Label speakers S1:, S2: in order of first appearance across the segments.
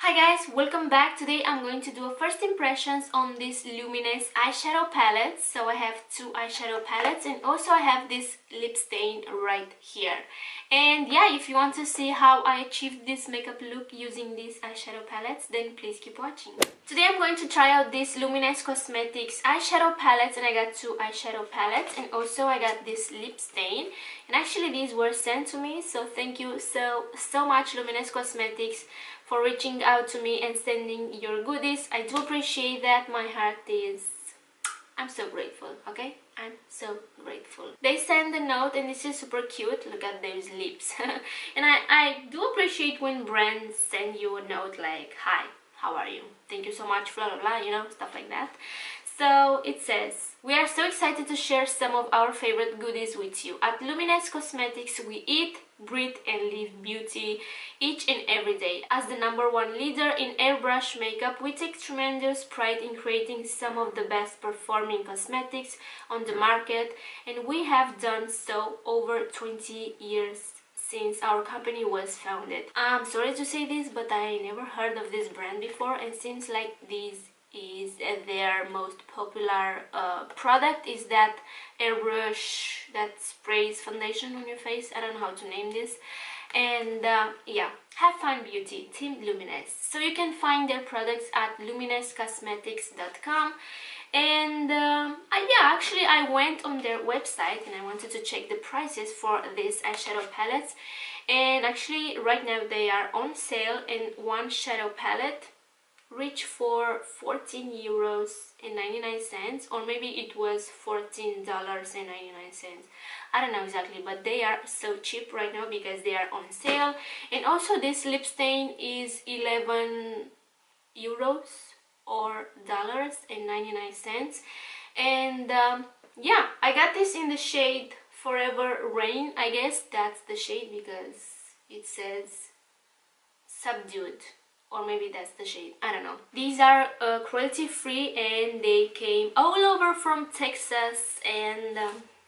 S1: Hi guys, welcome back. Today I'm going to do a first impressions on this Luminess eyeshadow palette. So I have two eyeshadow palettes and also I have this lip stain right here. And yeah, if you want to see how I achieved this makeup look using these eyeshadow palettes, then please keep watching. Today I'm going to try out this Luminess Cosmetics eyeshadow palettes, and I got two eyeshadow palettes and also I got this lip stain. And actually these were sent to me, so thank you so much Luminess Cosmetics for reaching out to me and sending your goodies. I do appreciate that. My heart is... I'm so grateful, okay? I'm so grateful. They send a note and this is super cute. Look at those lips. And I do appreciate when brands send you a note like, hi, how are you? Thank you so much, blah blah blah, you know, stuff like that. So it says, we are so excited to share some of our favorite goodies with you. At Luminess Cosmetics, we eat, breathe and live beauty each and every day. As the #1 leader in airbrush makeup, we take tremendous pride in creating some of the best performing cosmetics on the market, and we have done so over 20 years since our company was founded. I'm sorry to say this, but I never heard of this brand before, and seems like this is their most popular product. Is that airbrush that sprays foundation on your face. I don't know how to name this. And yeah, have fun beauty, Team Luminess. So you can find their products at luminesscosmetics.com. And yeah, actually I went on their website and I wanted to check the prices for these eyeshadow palettes, and actually right now they are on sale, and one shadow palette reach for €14.99, or maybe it was $14.99. I don't know exactly, but they are so cheap right now because they are on sale. And also this lip stain is €11 or $99. And yeah, I got this in the shade Forever Rain. I guess that's the shade because it says Subdued, or maybe that's the shade, I don't know. These are cruelty free and they came all over from Texas. And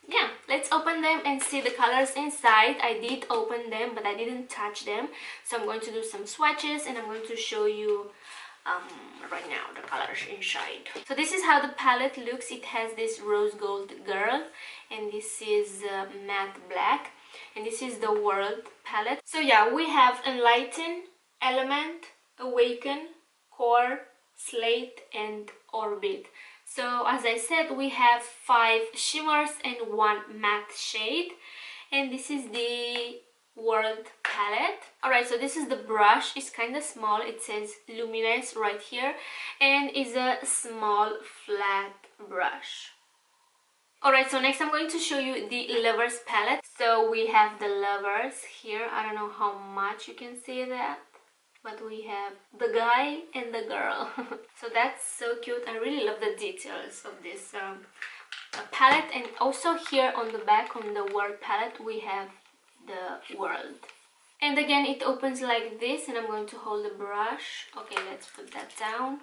S1: yeah, let's open them and see the colors inside. I did open them but I didn't touch them, so I'm going to do some swatches and I'm going to show you right now the colors inside. So this is how the palette looks. It has this rose gold girl, and this is matte black, and this is the World palette. So yeah, we have Enlighten, Element, Awaken, Core, Slate and Orbit. So as I said, we have 5 shimmers and 1 matte shade, and this is the World palette. Alright, so this is the brush. It's kind of small. It says Luminous right here, and is a small flat brush. Alright, so next I'm going to show you the Lovers palette. So we have the Lovers here. I don't know how much you can see that, but we have the guy and the girl. So that's so cute. I really love the details of this palette. And also here on the back, on the World palette, we have the World. And again, it opens like this, and I'm going to hold the brush. Okay, let's put that down.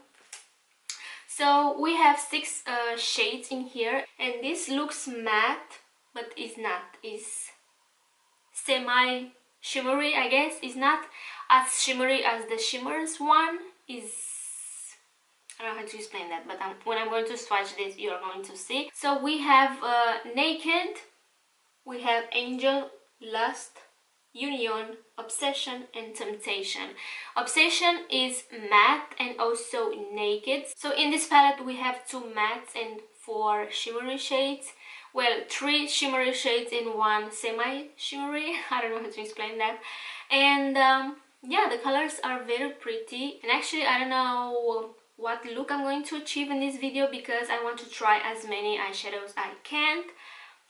S1: So we have 6 shades in here, and this looks matte, but it's not. It's semi shimmery, I guess. It's not as shimmery as the shimmers one is. I don't know how to explain that, but when I'm going to swatch this, you're going to see. So we have Naked, we have Angel, Lust, Union, Obsession and Temptation. Obsession is matte and also Naked. So in this palette we have 2 mattes and 4 shimmery shades. Well, 3 shimmery shades and 1 semi-shimmery. I don't know how to explain that. And yeah, the colors are very pretty. And actually I don't know what look I'm going to achieve in this video because I want to try as many eyeshadows I can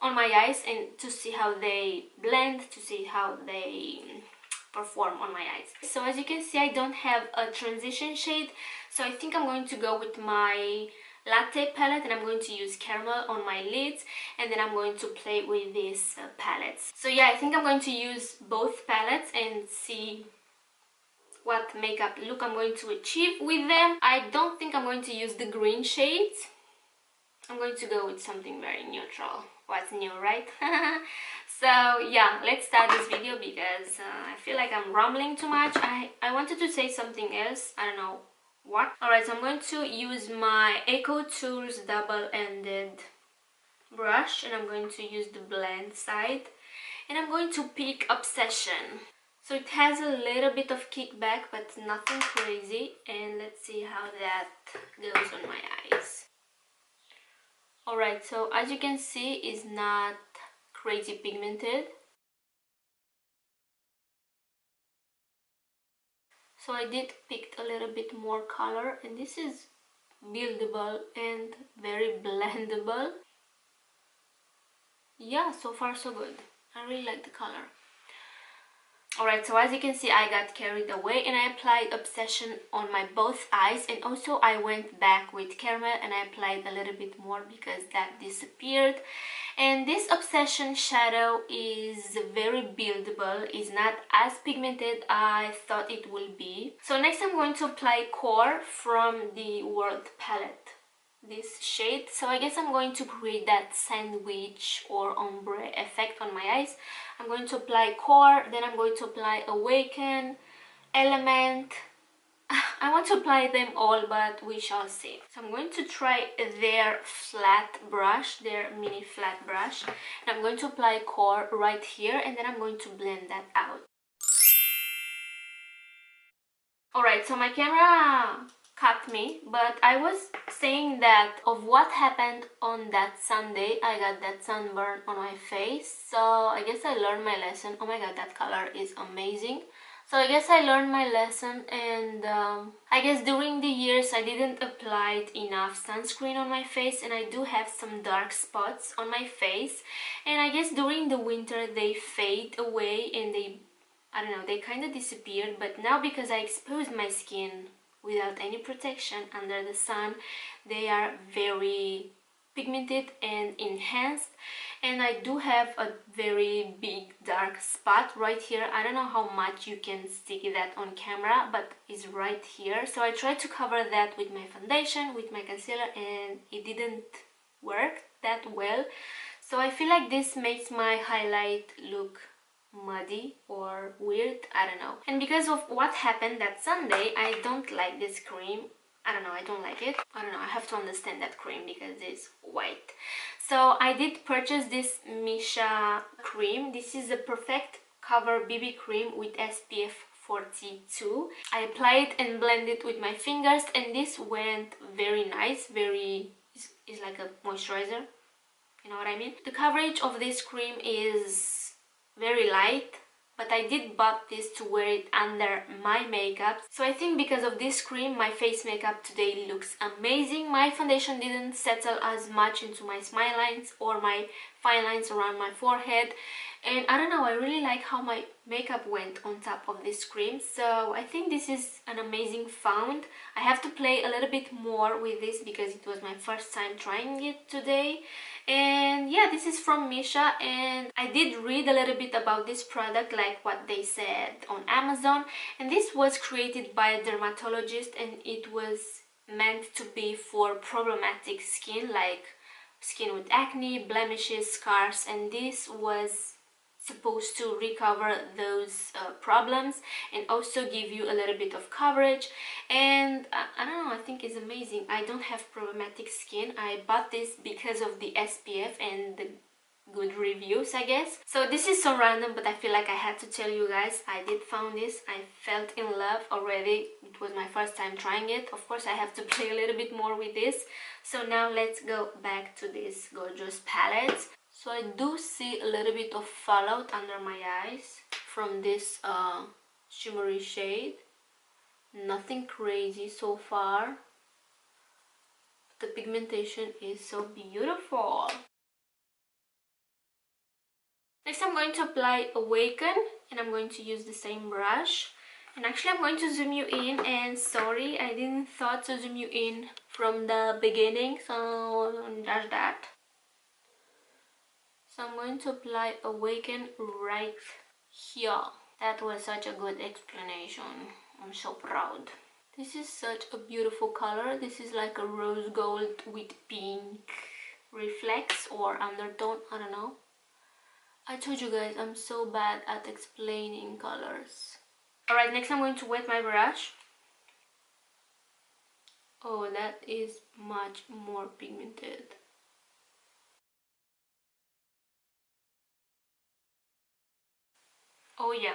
S1: on my eyes and to see how they blend, to see how they perform on my eyes. So as you can see, I don't have a transition shade, so I think I'm going to go with my Latte palette, and I'm going to use Caramel on my lids, and then I'm going to play with these palettes. So yeah, I think I'm going to use both palettes and see what makeup look I'm going to achieve with them. I don't think I'm going to use the green shades. I'm going to go with something very neutral. what's new, right? So yeah, let's start this video because I feel like I'm rambling too much. I wanted to say something else, I don't know what. Alright, so I'm going to use my Eco Tools double-ended brush, and I'm going to use the blend side, and I'm going to pick Obsession. So it has a little bit of kickback, but nothing crazy, and let's see how that goes on my eyes. Alright, so as you can see, it's not crazy pigmented. So I did pick a little bit more color, and this is buildable and very blendable. Yeah, so far so good. I really like the color. Alright, so as you can see, I got carried away and I applied Obsession on my both eyes, and also I went back with Caramel and I applied a little bit more because that disappeared. And this Obsession shadow is very buildable, is not as pigmented I thought it will be. So next I'm going to apply Core from the World palette, this shade. So I guess I'm going to create that sandwich or ombre effect on my eyes. I'm going to apply Core, then I'm going to apply Awaken, Element. I want to apply them all, but we shall see. So I'm going to try their flat brush, their mini flat brush, and I'm going to apply Core right here, and then I'm going to blend that out. Alright, so my camera cut me, but I was saying that of what happened on that Sunday, I got that sunburn on my face. So I guess I learned my lesson. Oh my god, that color is amazing. So I guess I learned my lesson, and I guess during the years I didn't apply enough sunscreen on my face, and I do have some dark spots on my face, and I guess during the winter they fade away and I don't know, they kind of disappeared. But now, because I exposed my skin without any protection under the sun, they are very pigmented and enhanced, and I do have a very big dark spot right here. I don't know how much you can see that on camera, but it's right here. So I tried to cover that with my foundation, with my concealer, and it didn't work that well. So I feel like this makes my highlight look muddy or weird, I don't know. And because of what happened that Sunday, I don't like this cream. I don't know, I don't like it. I don't know, I have to understand that cream because it's white. So I did purchase this Misha cream. This is a Perfect Cover BB cream with SPF 42. I applied and blended with my fingers, and this went very nice. It's like a moisturizer, you know what I mean? The coverage of this cream is very light, but I did bought this to wear it under my makeup. So I think because of this cream, my face makeup today looks amazing. My foundation didn't settle as much into my smile lines or my fine lines around my forehead, and I don't know, I really like how my makeup went on top of this cream. So I think this is an amazing found. I have to play a little bit more with this because it was my first time trying it today. And yeah, this is from Misha, and I did read a little bit about this product, like what they said on Amazon, and this was created by a dermatologist, and it was meant to be for problematic skin, like skin with acne, blemishes, scars, and this was supposed to recover those problems and also give you a little bit of coverage. And I don't know, I think it's amazing. I don't have problematic skin. I bought this because of the SPF and the good reviews, I guess. So this is so random, but I feel like I had to tell you guys. I did found this. I felt in love already. It was my first time trying it. Of course, I have to play a little bit more with this. So now let's go back to this gorgeous palette. So I do see a little bit of fallout under my eyes from this shimmery shade. Nothing crazy so far. The pigmentation is so beautiful. Next I'm going to apply Awaken, and I'm going to use the same brush. And actually I'm going to zoom you in, and sorry, I didn't thought to zoom you in from the beginning, so that's that. So I'm going to apply Awaken right here. That was such a good explanation. I'm so proud. This is such a beautiful color. This is like a rose gold with pink, reflex or undertone, I don't know. I told you guys I'm so bad at explaining colors. Alright, next I'm going to wet my brush. Oh, that is much more pigmented. Oh yeah.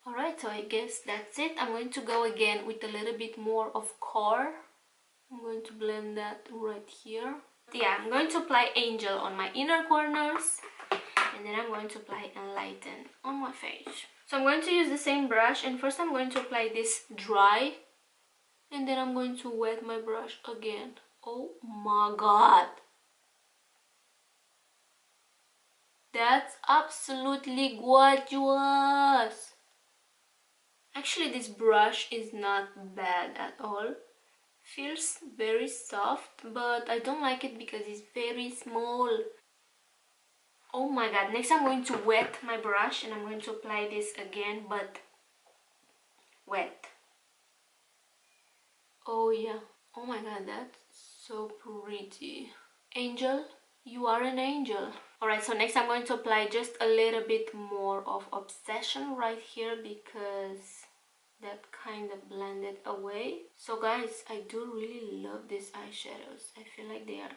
S1: Alright, so I guess that's it. I'm going to go again with a little bit more of core. I'm going to blend that right here. Yeah, I'm going to apply Angel on my inner corners, and then I'm going to apply Enlighten on my face. So I'm going to use the same brush, and first I'm going to apply this dry, and then I'm going to wet my brush again. Oh my god! That's absolutely gorgeous! Actually, this brush is not bad at all. Feels very soft, but I don't like it because it's very small. Oh my god, next I'm going to wet my brush and I'm going to apply this again, but wet. Oh yeah. Oh my god, that's so pretty. Angel, you are an angel. Alright, so next I'm going to apply just a little bit more of Obsession right here because that kind of blended away. So guys, I do really love these eyeshadows. I feel like they are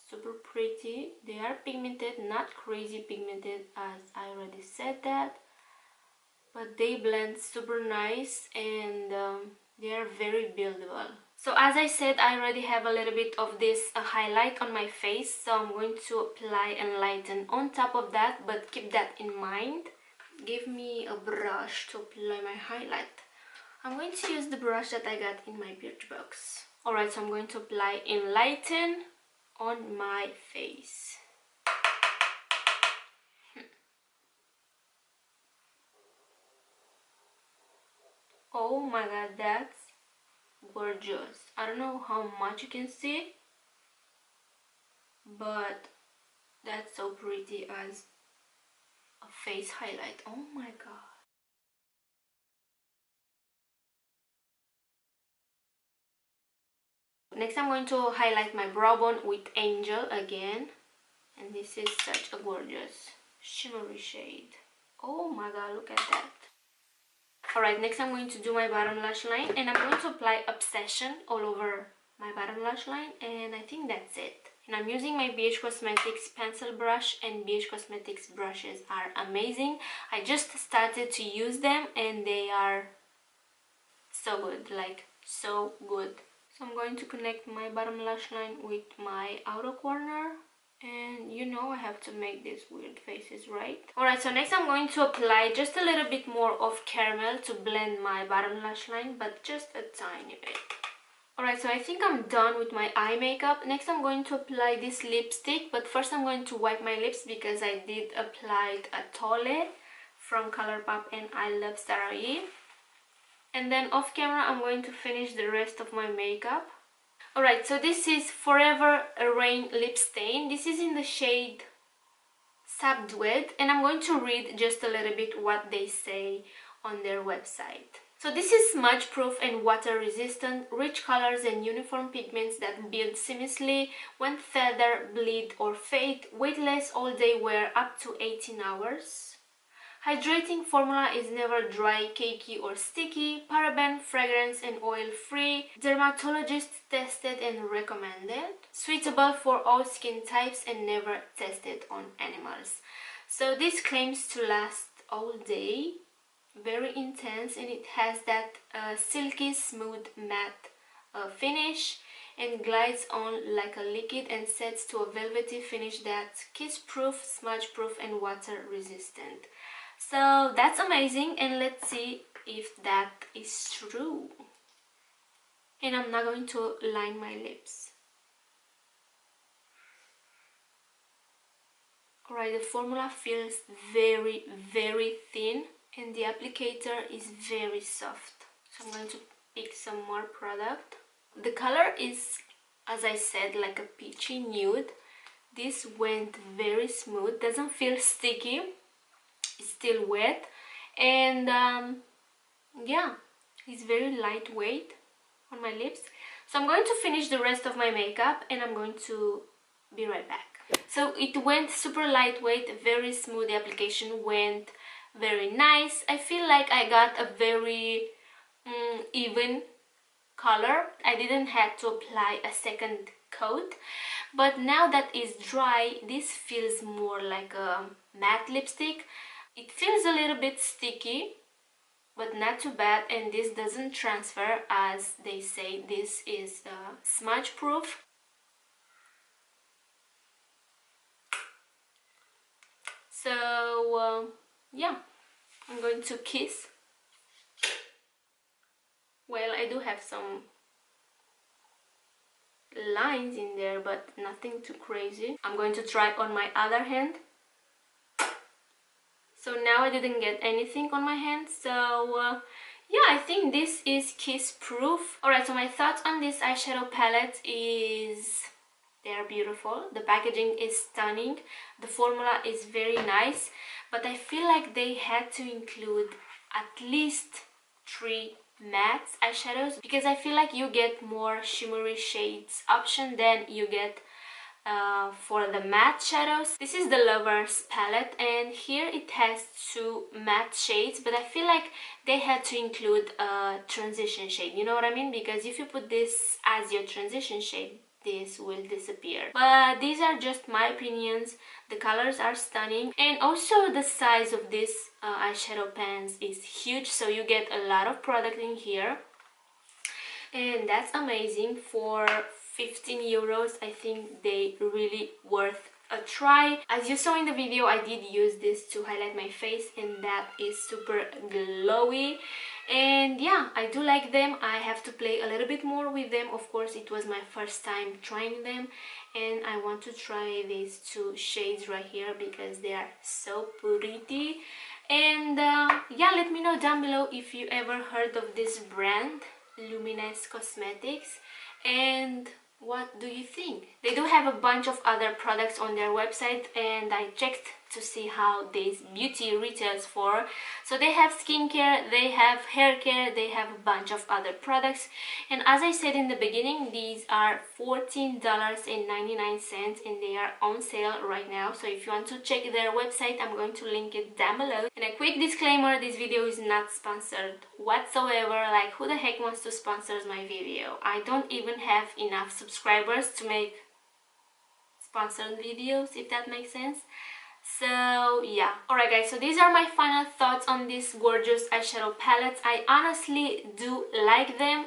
S1: super pretty. They are pigmented, not crazy pigmented as I already said that, but they blend super nice, and they are very buildable. So as I said, I already have a little bit of this highlight on my face, so I'm going to apply Enlighten on top of that, but keep that in mind. Give me a brush to apply my highlight. I'm going to use the brush that I got in my Birchbox. Alright, so I'm going to apply Enlighten on my face. Oh my god, that's gorgeous. I don't know how much you can see, but that's so pretty as a face highlight. Oh my god. Next I'm going to highlight my brow bone with Angel again. And this is such a gorgeous shimmery shade. Oh my god, look at that. Alright, next I'm going to do my bottom lash line, and I'm going to apply Obsession all over my bottom lash line, and I think that's it. And I'm using my BH Cosmetics pencil brush, and BH Cosmetics brushes are amazing. I just started to use them and they are so good, like so good. So I'm going to connect my bottom lash line with my outer corner. And you know I have to make these weird faces, right? Alright, so next I'm going to apply just a little bit more of caramel to blend my bottom lash line, but just a tiny bit. Alright, so I think I'm done with my eye makeup. Next I'm going to apply this lipstick, but first I'm going to wipe my lips because I did apply a Tole from Colourpop and I Love Sarai. And then off camera I'm going to finish the rest of my makeup. Alright, so this is Forever Rain Lip Stain. This is in the shade Subdued, and I'm going to read just a little bit what they say on their website. So this is smudge proof and water resistant, rich colors and uniform pigments that build seamlessly when feather, bleed or fade, weightless all day wear up to 18 hours. Hydrating formula is never dry, cakey or sticky, paraben, fragrance and oil free, dermatologist tested and recommended, suitable for all skin types and never tested on animals. So this claims to last all day, very intense, and it has that silky smooth matte finish and glides on like a liquid and sets to a velvety finish that's kiss proof, smudge proof and water resistant. So that's amazing, and let's see if that is true. And I'm not going to line my lips. Alright, the formula feels very, very thin and the applicator is very soft. So I'm going to pick some more product. The color is, as I said, like a peachy nude. This went very smooth, doesn't feel sticky. It's still wet, and yeah, it's very lightweight on my lips. So I'm going to finish the rest of my makeup and I'm going to be right back. So it went super lightweight, very smooth. The application went very nice. I feel like I got a very even color. I didn't have to apply a second coat, but now that it's dry, this feels more like a matte lipstick. It feels a little bit sticky, but not too bad, and this doesn't transfer, as they say this is smudge proof. So yeah, I'm going to kiss. Well, I do have some lines in there, but nothing too crazy. I'm going to try on my other hand. So now I didn't get anything on my hand, so yeah, I think this is kiss proof. Alright, so my thoughts on this eyeshadow palette is they're beautiful. The packaging is stunning. The formula is very nice, but I feel like they had to include at least 3 matte eyeshadows, because I feel like you get more shimmery shades option than you get for the matte shadows. This is the Lovers palette, and here it has 2 matte shades, but I feel like they had to include a transition shade, you know what I mean? Because if you put this as your transition shade, this will disappear. But these are just my opinions. The colors are stunning, and also the size of this eyeshadow pans is huge, so you get a lot of product in here, and that's amazing. For 15 euros, I think they really worth a try. As you saw in the video, I did use this to highlight my face, and that is super glowy. And yeah, I do like them. I have to play a little bit more with them. Of course, it was my first time trying them, and I want to try these 2 shades right here because they are so pretty. And yeah, let me know down below if you ever heard of this brand, Luminess Cosmetics, and what do you think? They do have a bunch of other products on their website, and I checked to see how this beauty retails for. So they have skincare, they have hair care, they have a bunch of other products, and as I said in the beginning, these are $14.99 and they are on sale right now. So if you want to check their website, I'm going to link it down below. And a quick disclaimer, this video is not sponsored whatsoever. Like, who the heck wants to sponsor my video? I don't even have enough subscribers to make sponsored videos, if that makes sense. So yeah, alright guys, so these are my final thoughts on these gorgeous eyeshadow palettes. I honestly do like them.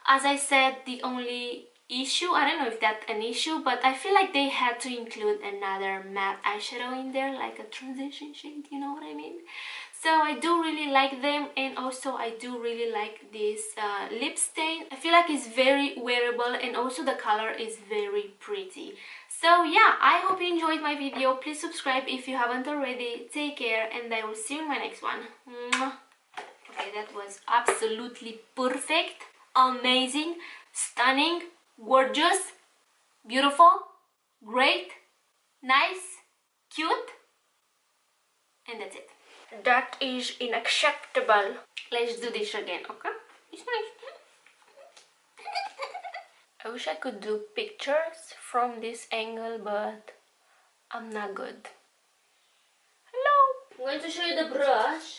S1: As I said, the only issue, I don't know if that's an issue, but I feel like they had to include another matte eyeshadow in there, like a transition shade, you know what I mean? So I do really like them, and also I do really like this lip stain. I feel like it's very wearable, and also the color is very pretty. So yeah, I hope you enjoyed my video. Please subscribe if you haven't already. Take care, and I will see you in my next one. Mwah. Okay, that was absolutely perfect, amazing, stunning, gorgeous, beautiful, great, nice, cute, and that's it. That is unacceptable. Let's do this again, okay? It's nice. I wish I could do pictures from this angle, but I'm not good. Hello! I'm going to show you the brush.